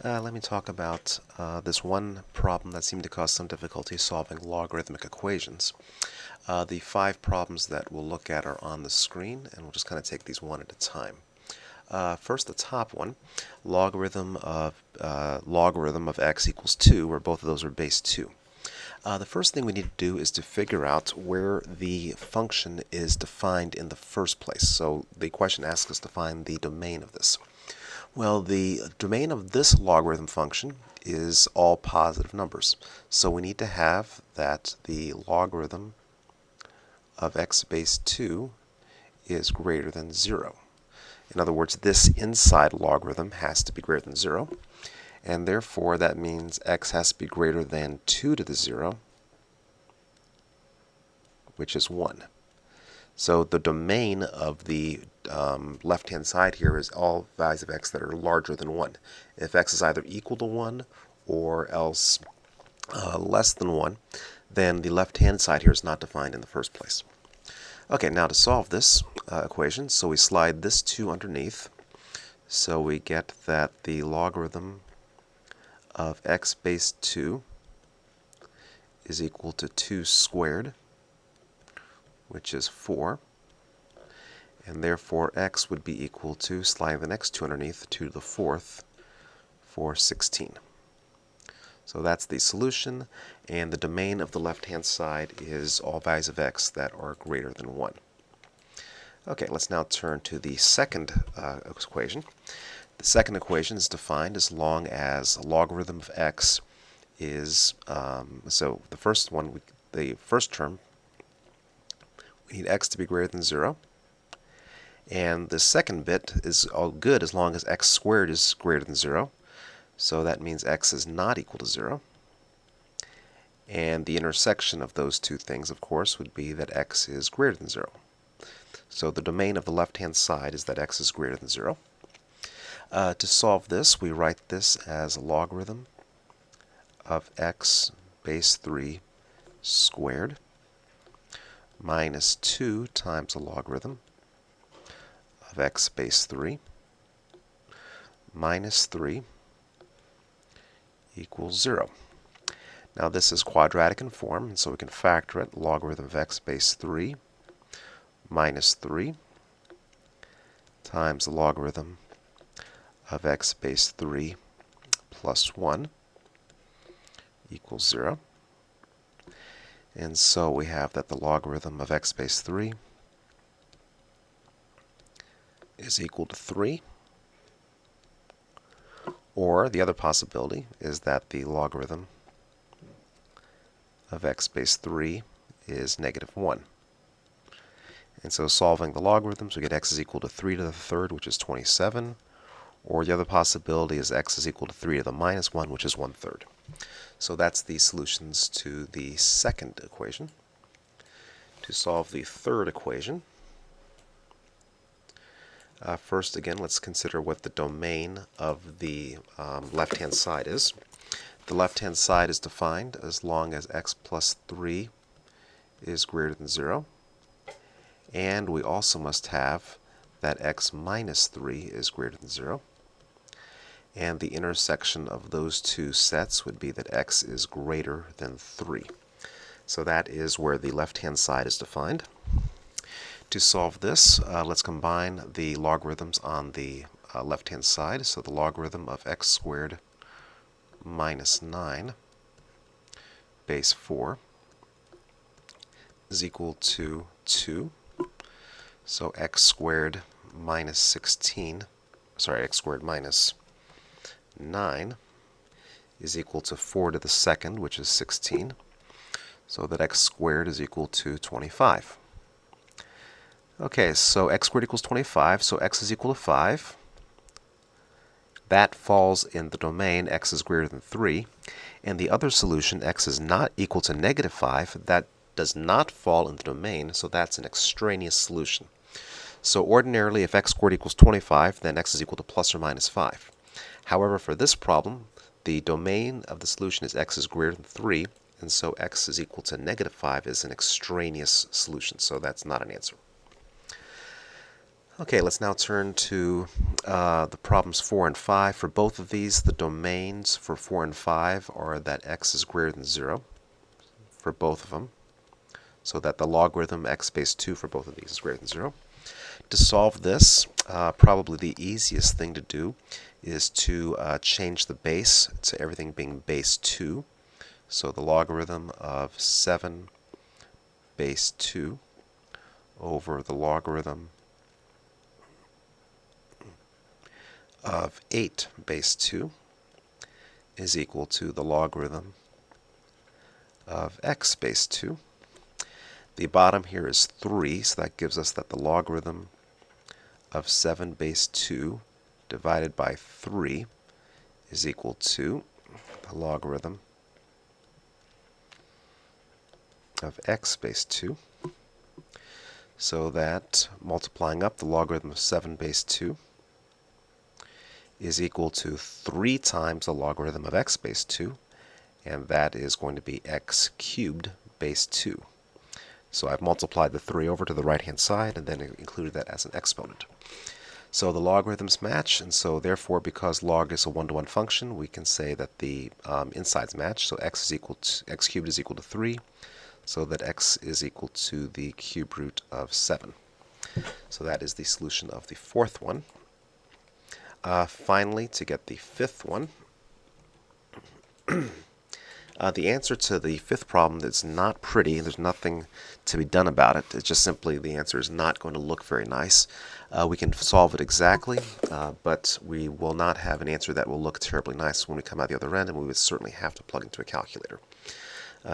Let me talk about this one problem that seemed to cause some difficulty solving logarithmic equations. The 5 problems that we'll look at are on the screen, and we'll just kind of take these one at a time. First, the top one, logarithm of x equals 2, where both of those are base 2. The first thing we need to do is to figure out where the function is defined in the first place. So the question asks us to find the domain of this. Well, the domain of this logarithm function is all positive numbers. So we need to have that the logarithm of x base 2 is greater than 0. In other words, this inside logarithm has to be greater than 0. And therefore, that means x has to be greater than 2 to the 0, which is 1. So the domain of the left-hand side here is all values of x that are larger than 1. If x is either equal to 1 or else less than 1, then the left-hand side here is not defined in the first place. Okay, now to solve this equation, so we slide this 2 underneath. So we get that the logarithm of x base 2 is equal to 2 squared, which is 4. And therefore x would be equal to, sliding the next 2 underneath, 2 to the 4th for 16. So that's the solution, and the domain of the left-hand side is all values of x that are greater than 1. Okay, let's now turn to the second equation. The second equation is defined as long as logarithm of x is, so the first one, the first term, we need x to be greater than 0. And the second bit is all good as long as x squared is greater than 0. So that means x is not equal to 0. And the intersection of those two things, of course, would be that x is greater than 0. So the domain of the left-hand side is that x is greater than 0. To solve this, we write this as a logarithm of x base 3 squared minus 2 times the logarithm of x base 3 minus 3 equals 0. Now this is quadratic in form, and so we can factor it. Logarithm of x base 3 minus 3 times the logarithm of x base 3 plus 1 equals 0. And so we have that the logarithm of x base 3 is equal to 3. Or the other possibility is that the logarithm of x base 3 is negative 1. And so solving the logarithms, we get x is equal to 3 to the third, which is 27. Or the other possibility is x is equal to 3 to the minus 1, which is 1/3. So that's the solutions to the second equation. To solve the third equation, first, again, let's consider what the domain of the left-hand side is. The left-hand side is defined as long as x plus 3 is greater than 0. And we also must have that x minus 3 is greater than 0. And the intersection of those two sets would be that x is greater than 3. So that is where the left-hand side is defined. To solve this, let's combine the logarithms on the left-hand side. So the logarithm of x squared minus 9 base 4 is equal to 2. So x squared minus 16, sorry, x squared minus 9 is equal to 4 to the second, which is 16. So that x squared is equal to 25. Okay, so x squared equals 25, so x is equal to 5. That falls in the domain x is greater than 3. And the other solution, x is not equal to negative 5, that does not fall in the domain, so that's an extraneous solution. So ordinarily, if x squared equals 25, then x is equal to plus or minus 5. However, for this problem, the domain of the solution is x is greater than 3, and so x is equal to negative 5 is an extraneous solution, so that's not an answer. Okay, let's now turn to the problems 4 and 5. For both of these, the domains for 4 and 5 are that x is greater than 0 for both of them, so that the logarithm x base 2 for both of these is greater than 0. To solve this, probably the easiest thing to do is to change the base to everything being base 2. So the logarithm of 7 base 2 over the logarithm of 8 base 2 is equal to the logarithm of x base 2. The bottom here is 3, so that gives us that the logarithm of 7 base 2 divided by 3 is equal to the logarithm of x base 2. So that multiplying up the logarithm of 7 base 2 is equal to 3 times the logarithm of x base 2, and that is going to be x cubed base 2. So I've multiplied the 3 over to the right-hand side and then included that as an exponent. So the logarithms match, and so therefore, because log is a one-to-one function, we can say that the insides match. So x cubed is equal to 3, so that x is equal to the cube root of 7. So that is the solution of the fourth one. Finally, to get the fifth one, the answer to the fifth problem is not pretty. There's nothing to be done about it. It's just simply the answer is not going to look very nice. We can solve it exactly, but we will not have an answer that will look terribly nice when we come out the other end, and we would certainly have to plug into a calculator.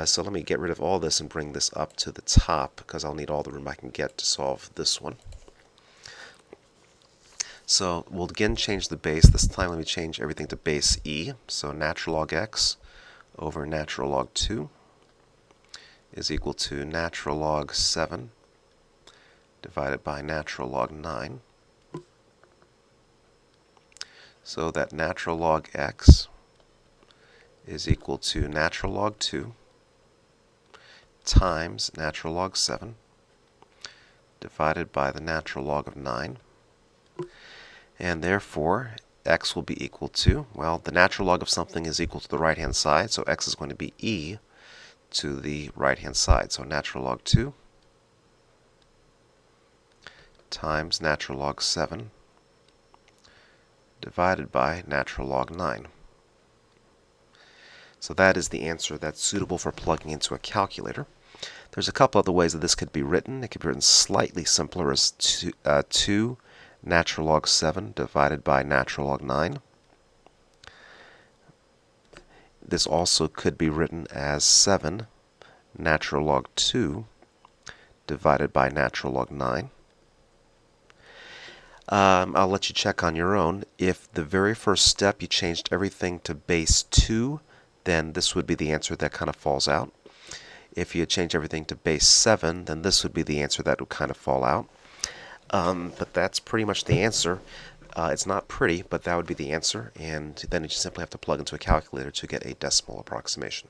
So let me get rid of all this and bring this up to the top, because I'll need all the room I can get to solve this one. So we'll again change the base. This time let me change everything to base e. So natural log x over natural log 2 is equal to natural log 7 divided by natural log 9. So that natural log x is equal to natural log 2 times natural log 7 divided by the natural log of 9. And therefore, x will be equal to, well, the natural log of something is equal to the right-hand side, so x is going to be e to the right-hand side. So natural log 2 times natural log 7 divided by natural log 9. So that is the answer that's suitable for plugging into a calculator. There's a couple other ways that this could be written. It could be written slightly simpler as 2 natural log 7 divided by natural log 9. This also could be written as 7 natural log 2 divided by natural log 9. I'll let you check on your own. If the very first step you changed everything to base 2, then this would be the answer that kind of falls out. If you change everything to base 7, then this would be the answer that would kind of fall out. But that's pretty much the answer. It's not pretty, but that would be the answer, and then you just simply have to plug into a calculator to get a decimal approximation.